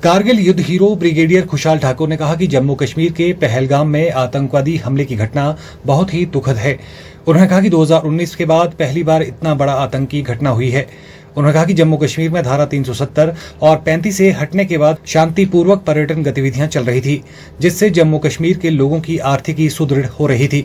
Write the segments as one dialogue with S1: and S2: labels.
S1: कारगिल युद्ध hero brigadier खुशहाल ठाकुर ने कहा कि जम्मू कश्मीर के पहलगाम में आतंकवादी हमले की घटना बहुत ही दुखद है। उन्होंने कहा कि 2019 के बाद पहली बार इतना बड़ा आतंकी घटना हुई है। उन्होंने कहा कि जम्मू कश्मीर में धारा 370 और 35 से हटने के बाद शांतिपूर्वक पर्यटन गतिविधियां चल रही थी, जिससे जम्मू कश्मीर के लोगों की आर्थिकी सुदृढ़ हो रही थी।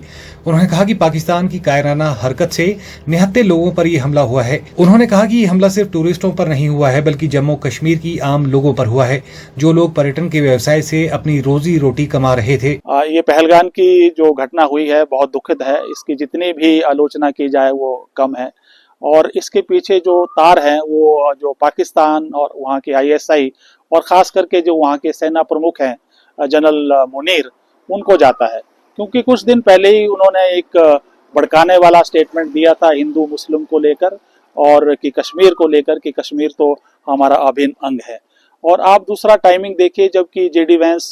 S1: उन्होंने कहा कि पाकिस्तान की कायराना हरकत से निहत्थे लोगों पर यह हमला हुआ है। उन्होंने कहा कि यह हमला सिर्फ टूरिस्टों पर नहीं हुआ है, बल्कि जम्मू कश्मीर की आम लोगों पर हुआ है, जो लोग पर्यटन के व्यवसाय से अपनी रोजी रोटी कमा रहे थे।
S2: ये पहलगाम की जो घटना हुई है बहुत दुखद है। इसकी जितनी भी आलोचना की जाए वो कम है। और इसके पीछे जो तार हैं वो जो पाकिस्तान और वहाँ की आईएसआई और ख़ास करके जो वहाँ के सेना प्रमुख हैं जनरल मुनीर, उनको जाता है। क्योंकि कुछ दिन पहले ही उन्होंने एक भड़काने वाला स्टेटमेंट दिया था हिंदू मुस्लिम को लेकर और कि कश्मीर को लेकर कि कश्मीर तो हमारा अभिन्न अंग है। और आप दूसरा टाइमिंग देखिए जबकि जेडी वैंस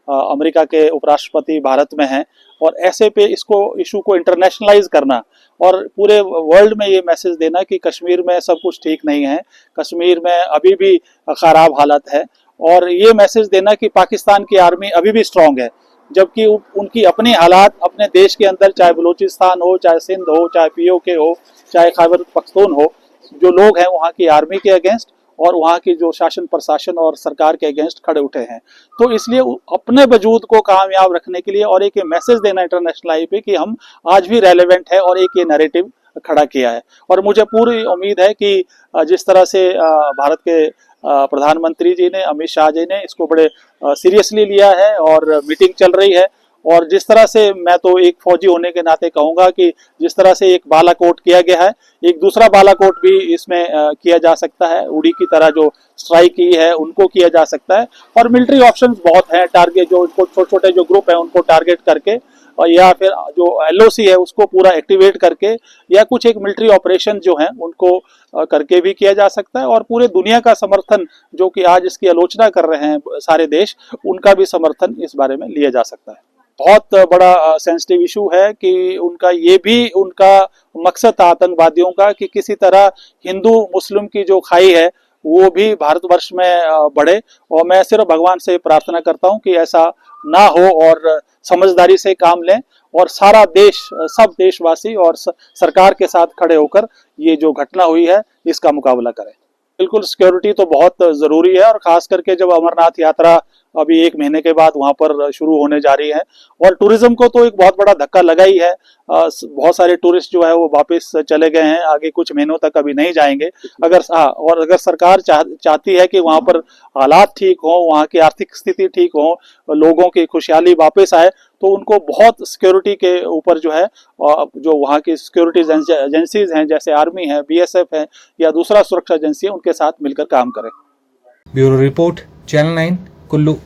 S2: अमेरिका के उपराष्ट्रपति भारत में हैं और ऐसे पे इसको इशू को इंटरनेशनलाइज करना और पूरे वर्ल्ड में ये मैसेज देना कि कश्मीर में सब कुछ ठीक नहीं है, कश्मीर में अभी भी खराब हालत है, और ये मैसेज देना कि पाकिस्तान की आर्मी अभी भी स्ट्रांग है, जबकि उनकी अपनी हालात अपने देश के अंदर, चाहे बलूचिस्तान हो, चाहे सिंध हो, चाहे पीओके हो, चाहे खैबर पख्तून हो, जो लोग हैं वहाँ की आर्मी के अगेंस्ट और वहाँ की जो शासन प्रशासन और सरकार के अगेंस्ट खड़े उठे हैं। तो इसलिए अपने वजूद को कामयाब रखने के लिए और एक मैसेज देना इंटरनेशनल आई पे कि हम आज भी रेलेवेंट है और एक ये नैरेटिव खड़ा किया है। और मुझे पूरी उम्मीद है कि जिस तरह से भारत के प्रधानमंत्री जी ने, अमित शाह जी ने इसको बड़े सीरियसली लिया है और मीटिंग चल रही है, और जिस तरह से मैं तो एक फौजी होने के नाते कहूंगा कि जिस तरह से एक बालाकोट किया गया है, एक दूसरा बालाकोट भी इसमें किया जा सकता है। उड़ी की तरह जो स्ट्राइक की है उनको किया जा सकता है। और मिलिट्री ऑप्शंस बहुत हैं, टारगेट जो छोटे छोटे जो ग्रुप हैं उनको टारगेट करके, और या फिर जो एलओसी है उसको पूरा एक्टिवेट करके, या कुछ एक मिलिट्री ऑपरेशन जो हैं उनको करके भी किया जा सकता है। और पूरे दुनिया का समर्थन, जो कि आज इसकी आलोचना कर रहे हैं सारे देश, उनका भी समर्थन इस बारे में लिया जा सकता है। बहुत बड़ा सेंसिटिव इशू है कि उनका ये भी उनका मकसद था आतंकवादियों का कि किसी तरह हिंदू मुस्लिम की जो खाई है वो भी भारतवर्ष में बढ़े। और मैं सिर्फ भगवान से प्रार्थना करता हूँ कि ऐसा ना हो और समझदारी से काम लें और सारा देश, सब देशवासी और सरकार के साथ खड़े होकर ये जो घटना हुई है इसका मुकाबला करें। बिल्कुल सिक्योरिटी तो बहुत ज़रूरी है, और ख़ास करके जब अमरनाथ यात्रा अभी 1 महीने के बाद वहां पर शुरू होने जा रही है, और टूरिज्म को तो एक बहुत बड़ा धक्का लगा ही है। बहुत सारे टूरिस्ट जो है वो वापस चले गए हैं, आगे कुछ महीनों तक अभी नहीं जाएंगे। और अगर सरकार चाहती है कि वहां पर हालात ठीक हो, वहां की आर्थिक स्थिति ठीक हो, लोगों की खुशहाली वापस आए, तो उनको बहुत सिक्योरिटी के ऊपर जो है, जो वहाँ की सिक्योरिटी एजेंसीज हैं जैसे आर्मी है, बीएसएफ है या दूसरा सुरक्षा एजेंसी है, उनके साथ मिलकर काम करें।
S1: Bureau report, channel 9, Kullu.